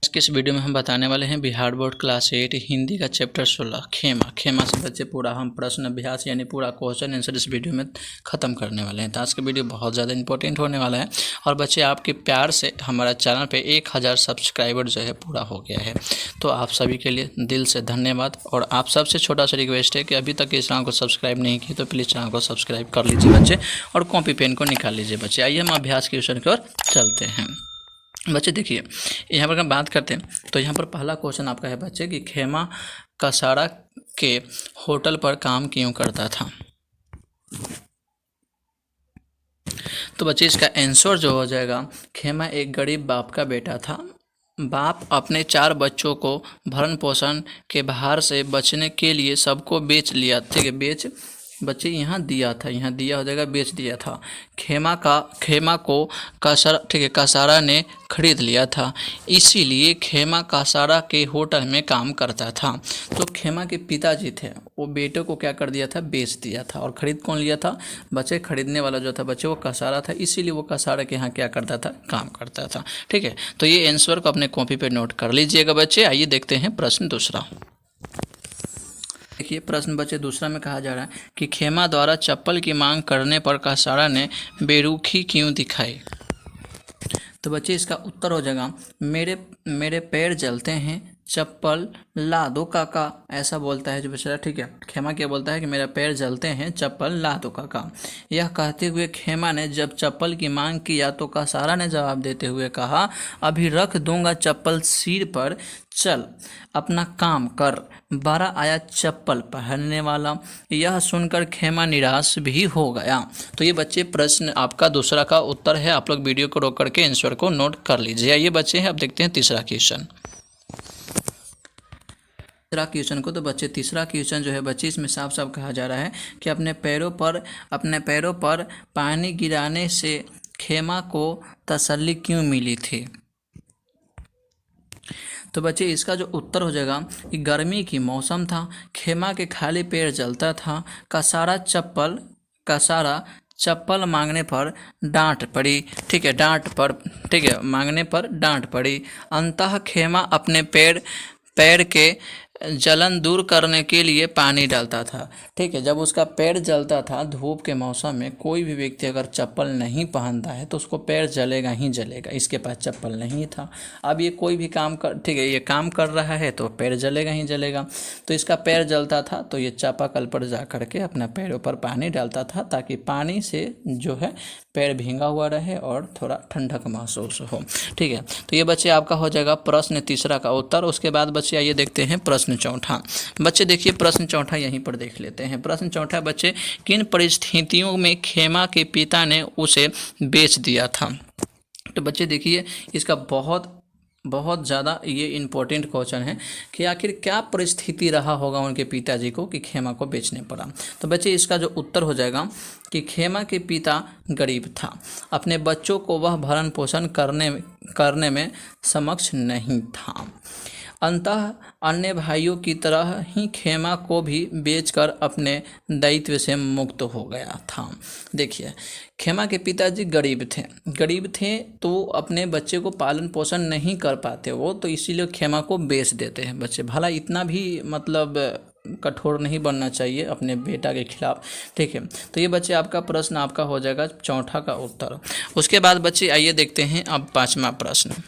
आज के इस वीडियो में हम बताने वाले हैं बिहार बोर्ड क्लास 8 हिंदी का चैप्टर 16 खेमा। खेमा से बच्चे पूरा हम प्रश्न अभ्यास यानी पूरा क्वेश्चन आंसर इस वीडियो में ख़त्म करने वाले हैं। तो आज का वीडियो बहुत ज़्यादा इंपॉर्टेंट होने वाला है और बच्चे आपके प्यार से हमारा चैनल पे 1000 सब्सक्राइबर जो है पूरा हो गया है। तो आप सभी के लिए दिल से धन्यवाद। और आप सबसे छोटा सा रिक्वेस्ट है कि अभी तक इस चैनल को सब्सक्राइब नहीं किए तो प्लीज़ चैनल को सब्सक्राइब कर लीजिए बच्चे, और कॉपी पेन को निकाल लीजिए बच्चे। आइए हम अभ्यास के क्वेश्चन की ओर चलते हैं। बच्चे देखिए, यहाँ पर हम बात करते हैं तो यहाँ पर पहला क्वेश्चन आपका है बच्चे कि खेमा कसारा के होटल पर काम क्यों करता था। तो बच्चे इसका आंसर जो हो जाएगा, खेमा एक गरीब बाप का बेटा था। बाप अपने 4 बच्चों को भरण पोषण के भार से बचने के लिए सबको बेच लिया। ठीक है, बेच बच्चे यहाँ दिया था, यहाँ दिया हो जाएगा बेच दिया था। खेमा को कसारा ने खरीद लिया था, इसीलिए खेमा कसारा के होटल में काम करता था। तो खेमा के पिताजी थे, वो बेटे को क्या कर दिया था, बेच दिया था। और खरीद कौन लिया था बच्चे, खरीदने वाला जो था बच्चे वो कसारा था, इसीलिए वो कसारा के यहाँ क्या करता था, काम करता था। ठीक है, तो ये आंसर को अपने कॉपी पे नोट कर लीजिएगा बच्चे। आइए देखते हैं प्रश्न दूसरा। देखिए प्रश्न बच्चे दूसरा में कहा जा रहा है कि खेमा द्वारा चप्पल की मांग करने पर कसारा ने बेरुखी क्यों दिखाई। तो बच्चे इसका उत्तर हो जाएगा, मेरे पैर जलते हैं, चप्पल ला दो काका, ऐसा बोलता है जो बेचारा। ठीक है, खेमा क्या बोलता है कि मेरा पैर जलते हैं, चप्पल ला दो काका। यह कहते हुए खेमा ने जब चप्पल की मांग किया तो कसारा ने जवाब देते हुए कहा, अभी रख दूंगा चप्पल सिर पर, चल अपना काम कर, बड़ा आया चप्पल पहनने वाला। यह सुनकर खेमा निराश भी हो गया। तो ये बच्चे प्रश्न आपका दूसरा का उत्तर है। आप लोग वीडियो को रोक करके आंसर को नोट कर लीजिए। ये बच्चे हैं, अब देखते हैं तीसरा क्वेश्चन। तीसरा क्वेश्चन को, तो बच्चे तीसरा क्वेश्चन जो है बच्चे इसमें साफ साफ कहा जा रहा है कि अपने पैरों पर पानी गिराने से खेमा को तसल्ली क्यों मिली थी। तो बच्चे इसका जो उत्तर हो जाएगा कि गर्मी की मौसम था, खेमा के खाली पैर जलता था, कसारा चप्पल मांगने पर डांट पड़ी। ठीक है, मांगने पर डांट पड़ी। अंततः खेमा अपने पैर के जलन दूर करने के लिए पानी डालता था। ठीक है, जब उसका पैर जलता था धूप के मौसम में, कोई भी व्यक्ति अगर चप्पल नहीं पहनता है तो उसको पैर जलेगा ही जलेगा। इसके पास चप्पल नहीं था, अब ये कोई भी काम कर, ठीक है, ये काम कर रहा है तो पैर जलेगा ही जलेगा। तो इसका पैर जलता था तो ये चापाकल पर जा करके अपना पैरों पर पानी डालता था, ताकि पानी से जो है पैर भींगा हुआ रहे और थोड़ा ठंडक महसूस हो। ठीक है, तो ये बच्चे आपका हो जाएगा प्रश्न तीसरा का उत्तर। उसके बाद बच्चे आइए देखते हैं प्रश्न चौथा। बच्चे देखिए प्रश्न चौथा यहीं पर देख लेते हैं। प्रश्न चौथा बच्चे, किन परिस्थितियों में खेमा के पिता ने उसे बेच दिया था। तो बच्चे देखिए इसका बहुत ज़्यादा ये इम्पोर्टेंट क्वेश्चन है कि आखिर क्या परिस्थिति रहा होगा उनके पिताजी को कि खेमा को बेचने पड़ा। तो बच्चे इसका जो उत्तर हो जाएगा कि खेमा के पिता गरीब था, अपने बच्चों को वह भरण पोषण करने में सक्षम नहीं था। अंततः अन्य भाइयों की तरह ही खेमा को भी बेचकर अपने दायित्व से मुक्त हो गया था। देखिए खेमा के पिताजी गरीब थे तो अपने बच्चे को पालन पोषण नहीं कर पाते वो, तो इसीलिए खेमा को बेच देते हैं बच्चे। भला इतना भी मतलब कठोर नहीं बनना चाहिए अपने बेटा के खिलाफ। ठीक है, तो ये बच्चे आपका प्रश्न आपका हो जाएगा चौथा का उत्तर। उसके बाद बच्चे आइए देखते हैं अब पाँचवा प्रश्न।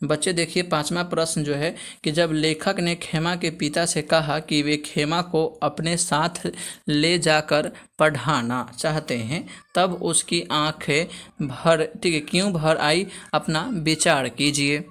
बच्चे देखिए पाँचवा प्रश्न जो है कि जब लेखक ने खेमा के पिता से कहा कि वे खेमा को अपने साथ ले जाकर पढ़ाना चाहते हैं, तब उसकी आंखें क्यों भर आई, अपना विचार कीजिए।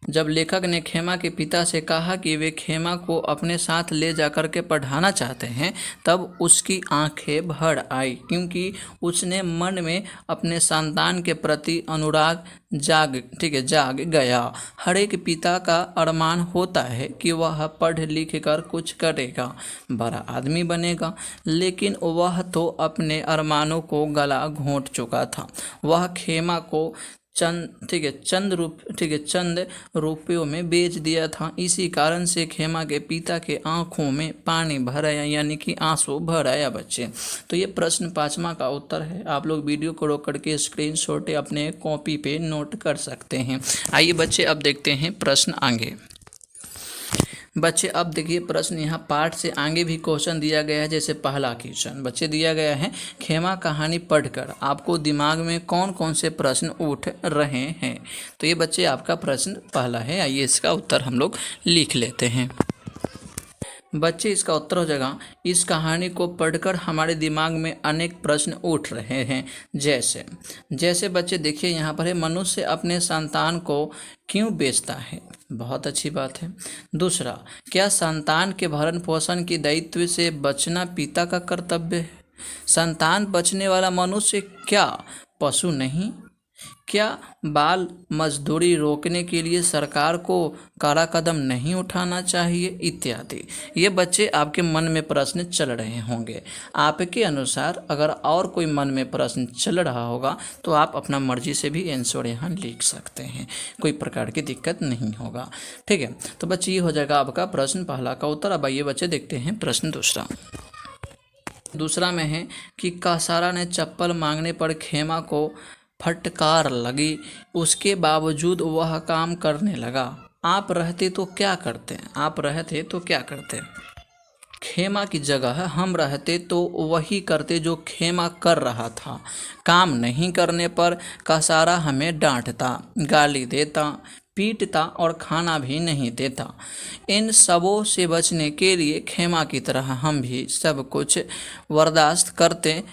जब लेखक ने खेमा के पिता से कहा कि वे खेमा को अपने साथ ले जाकर के पढ़ाना चाहते हैं, तब उसकी आंखें भर आई, क्योंकि उसने मन में अपने संतान के प्रति अनुराग जाग गया। हर एक पिता का अरमान होता है कि वह पढ़ लिख कर कुछ करेगा, बड़ा आदमी बनेगा, लेकिन वह तो अपने अरमानों को गला घोंट चुका था। वह खेमा को चंद रुपयों में बेच दिया था। इसी कारण से खेमा के पिता के आंखों में पानी भर आया, यानी कि आंसू भर आया बच्चे। तो ये प्रश्न 5वां का उत्तर है। आप लोग वीडियो को रोक करके स्क्रीनशॉट अपने कॉपी पे नोट कर सकते हैं। आइए बच्चे अब देखते हैं प्रश्न आगे। बच्चे अब देखिए प्रश्न यहाँ पाठ से आगे भी क्वेश्चन दिया गया है। जैसे पहला क्वेश्चन बच्चे दिया गया है, खेमा कहानी पढ़कर आपको दिमाग में कौन कौन से प्रश्न उठ रहे हैं। तो ये बच्चे आपका प्रश्न पहला है। आइए इसका उत्तर हम लोग लिख लेते हैं। बच्चे इसका उत्तर हो जाएगा, इस कहानी को पढ़कर हमारे दिमाग में अनेक प्रश्न उठ रहे हैं। जैसे बच्चे देखिए यहाँ पर है, मनुष्य अपने संतान को क्यों बेचता है। बहुत अच्छी बात है। दूसरा, क्या संतान के भरण पोषण के दायित्व से बचना पिता का कर्तव्य है। संतान बचने वाला मनुष्य क्या पशु नहीं। क्या बाल मजदूरी रोकने के लिए सरकार को कड़ा कदम नहीं उठाना चाहिए, इत्यादि। ये बच्चे आपके मन में प्रश्न चल रहे होंगे। आपके अनुसार अगर और कोई मन में प्रश्न चल रहा होगा तो आप अपना मर्जी से भी आंसर यहाँ लिख सकते हैं, कोई प्रकार की दिक्कत नहीं होगा। ठीक है, तो बच्चे ये हो जाएगा आपका प्रश्न पहला का उत्तर। अब आइए बच्चे देखते हैं प्रश्न दूसरा में है कि कासारा ने चप्पल मांगने पर खेमा को फटकार लगी, उसके बावजूद वह काम करने लगा। आप रहते तो क्या करते। खेमा की जगह हम रहते तो वही करते जो खेमा कर रहा था। काम नहीं करने पर कासारा हमें डांटता, गाली देता, पीटता और खाना भी नहीं देता। इन सबों से बचने के लिए खेमा की तरह हम भी सब कुछ बर्दाश्त करते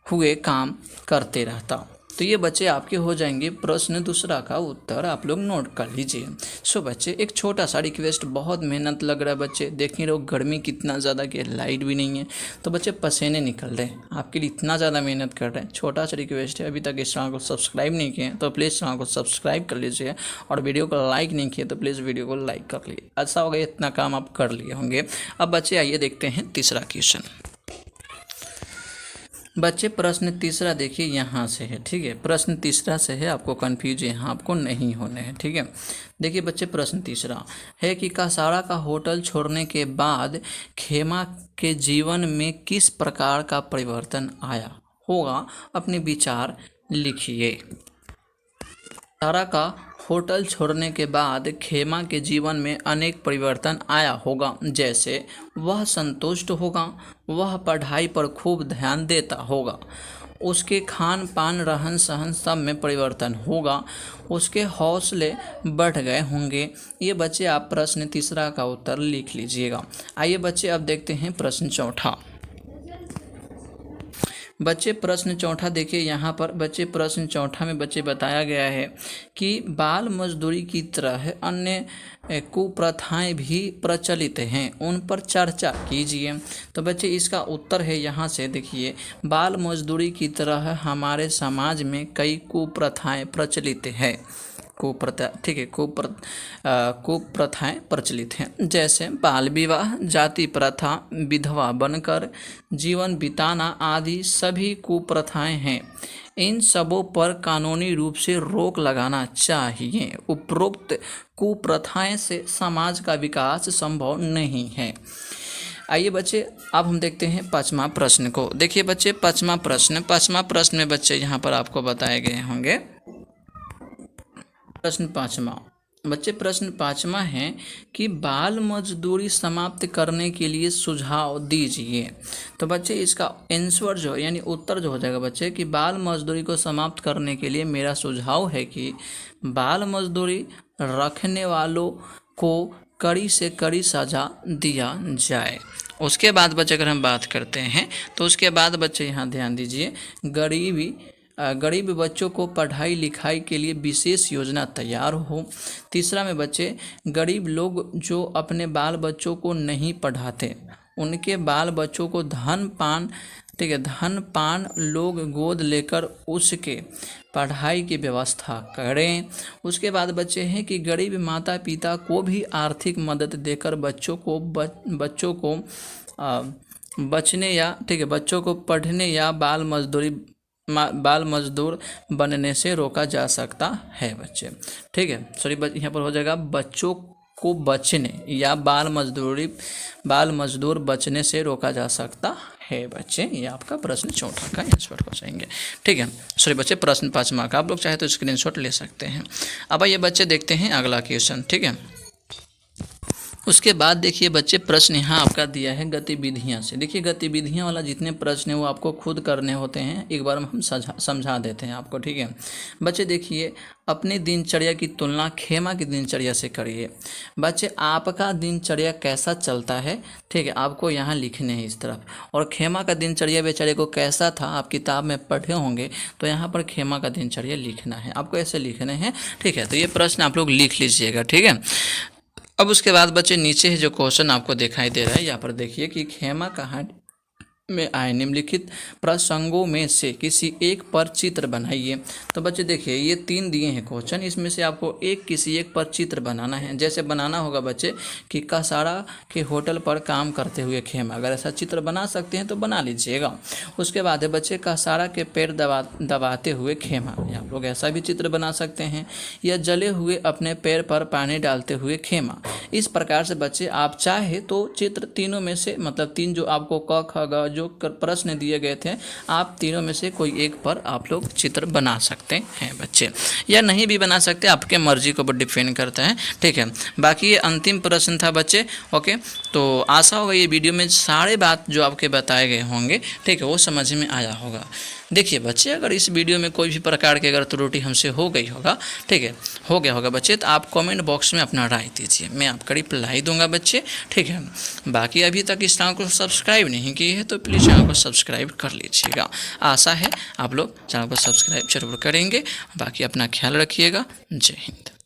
हुए काम करते रहता। तो ये बच्चे आपके हो जाएंगे प्रश्न दूसरा का उत्तर। आप लोग नोट कर लीजिए। सो बच्चे एक छोटा सा रिक्वेस्ट, बहुत मेहनत लग रहा है बच्चे, देखिए लोग गर्मी कितना ज़्यादा कि लाइट भी नहीं है, तो बच्चे पसीने निकल रहे हैं, आपके लिए इतना ज़्यादा मेहनत कर रहे हैं। छोटा सा रिक्वेस्ट है, अभी तक इस चैनल को सब्सक्राइब नहीं किए तो प्लीज़ चैनल को सब्सक्राइब कर लीजिए, और वीडियो को लाइक नहीं किए तो प्लीज़ वीडियो को लाइक कर लीजिए। अच्छा हो गया, इतना काम आप कर लिए होंगे। अब बच्चे आइए देखते हैं तीसरा क्वेश्चन। बच्चे प्रश्न तीसरा देखिए यहाँ से है। ठीक है, प्रश्न तीसरा से है, आपको कंफ्यूज यहाँ आपको नहीं होने हैं। ठीक है, देखिए बच्चे प्रश्न तीसरा है कि कासारा का होटल छोड़ने के बाद खेमा के जीवन में किस प्रकार का परिवर्तन आया होगा, अपने विचार लिखिए। कासारा का होटल छोड़ने के बाद खेमा के जीवन में अनेक परिवर्तन आया होगा। जैसे वह संतुष्ट होगा, वह पढ़ाई पर खूब ध्यान देता होगा, उसके खान पान रहन सहन सब में परिवर्तन होगा, उसके हौसले बढ़ गए होंगे। ये बच्चे आप प्रश्न तीसरा का उत्तर लिख लीजिएगा। आइए बच्चे अब देखते हैं प्रश्न चौथा। बच्चे प्रश्न चौथा देखिए यहाँ पर। बच्चे प्रश्न चौथा में बच्चे बताया गया है कि बाल मजदूरी की तरह अन्य कुप्रथाएं भी प्रचलित हैं, उन पर चर्चा कीजिए। तो बच्चे इसका उत्तर है यहाँ से देखिए, बाल मजदूरी की तरह हमारे समाज में कई कुप्रथाएं प्रचलित हैं। ठीक है, कुप्रथाएं प्रचलित हैं। जैसे बाल विवाह, जाति प्रथा, विधवा बनकर जीवन बिताना आदि सभी कुप्रथाएं हैं। इन सबों पर कानूनी रूप से रोक लगाना चाहिए। उपरोक्त कुप्रथाएं से समाज का विकास संभव नहीं है। आइए बच्चे अब हम देखते हैं पांचवा प्रश्न को। देखिए बच्चे पांचवा प्रश्न में बच्चे यहाँ पर आपको बताए गए होंगे। प्रश्न पांचवा बच्चे, प्रश्न पांचवा है कि बाल मजदूरी समाप्त करने के लिए सुझाव दीजिए। तो बच्चे इसका आंसर जो यानी उत्तर जो हो जाएगा बच्चे कि बाल मजदूरी को समाप्त करने के लिए मेरा सुझाव है कि बाल मजदूरी रखने वालों को कड़ी से कड़ी सजा दिया जाए। उसके बाद बच्चे अगर हम बात करते हैं तो उसके बाद बच्चे यहाँ ध्यान दीजिए, गरीब बच्चों को पढ़ाई लिखाई के लिए विशेष योजना तैयार हो। तीसरा में बच्चे, गरीब लोग जो अपने बाल बच्चों को नहीं पढ़ाते उनके बाल बच्चों को धन पान लोग गोद लेकर उसके पढ़ाई की व्यवस्था करें। उसके बाद बच्चे हैं कि गरीब माता पिता को भी आर्थिक मदद देकर बच्चों को पढ़ने या बाल मजदूरी बाल मजदूर बनने से रोका जा सकता है बच्चे। ठीक है, सॉरी यहाँ पर हो जाएगा बच्चों को बचने या बाल मजदूर बचने से रोका जा सकता है बच्चे। ये आपका प्रश्न 4 का आंसर हो जाएंगे। ठीक है, सॉरी बच्चे प्रश्न 5 का आप लोग चाहे तो स्क्रीनशॉट ले सकते हैं। अब आइए बच्चे देखते हैं अगला क्वेश्चन। ठीक है, उसके बाद देखिए बच्चे प्रश्न यहाँ आपका दिया है गतिविधियाँ से। देखिए गतिविधियाँ वाला जितने प्रश्न हैं वो आपको खुद करने होते हैं, एक बार हम समझा देते हैं आपको। ठीक है बच्चे, देखिए अपनी दिनचर्या की तुलना खेमा की दिनचर्या से करिए। बच्चे आपका दिनचर्या कैसा चलता है, ठीक है, आपको यहाँ लिखने हैं इस तरफ, और खेमा का दिनचर्या बेचारे को कैसा था आप किताब में पढ़े होंगे, तो यहाँ पर खेमा का दिनचर्या लिखना है, आपको ऐसे लिखने हैं। ठीक है, तो ये प्रश्न आप लोग लिख लीजिएगा। ठीक है, अब उसके बाद बच्चे नीचे जो क्वेश्चन आपको दिखाई दे रहा है यहाँ पर देखिए कि खेमा कहानी में आए निम्नलिखित प्रसंगों में से किसी एक पर चित्र बनाइए। तो बच्चे देखिए ये 3 दिए हैं क्वेश्चन, इसमें से आपको किसी एक पर चित्र बनाना है। जैसे बनाना होगा बच्चे कि कसारा के होटल पर काम करते हुए खेमा, अगर ऐसा चित्र बना सकते हैं तो बना लीजिएगा। उसके बाद है बच्चे कसारा के पैर दबाते हुए खेमा, आप लोग ऐसा भी चित्र बना सकते हैं, या जले हुए अपने पैर पर पानी डालते हुए खेमा। इस प्रकार से बच्चे आप चाहे तो चित्र तीनों में से, मतलब 3 जो आपको क ख ग जो प्रश्न दिए गए थे, आप तीनों में से कोई एक पर आप लोग चित्र बना सकते हैं बच्चे, या नहीं भी बना सकते, आपके मर्जी के ऊपर डिपेंड करता है। ठीक है, बाकी ये अंतिम प्रश्न था बच्चे। ओके, तो आशा होगा ये वीडियो में सारे बात जो आपके बताए गए होंगे, ठीक है, वो समझ में आया होगा। देखिए बच्चे, अगर इस वीडियो में कोई भी प्रकार की अगर त्रुटि हमसे हो गई होगा, ठीक है, हो गया होगा बच्चे, तो आप कमेंट बॉक्स में अपना राय दीजिए, मैं आपका रिप्लाई दूंगा बच्चे। ठीक है, बाकी अभी तक इस चैनल को सब्सक्राइब नहीं किए हैं तो प्लीज़ चैनल को सब्सक्राइब कर लीजिएगा। आशा है आप लोग चैनल को सब्सक्राइब जरूर करेंगे। बाकी अपना ख्याल रखिएगा। जय हिंद।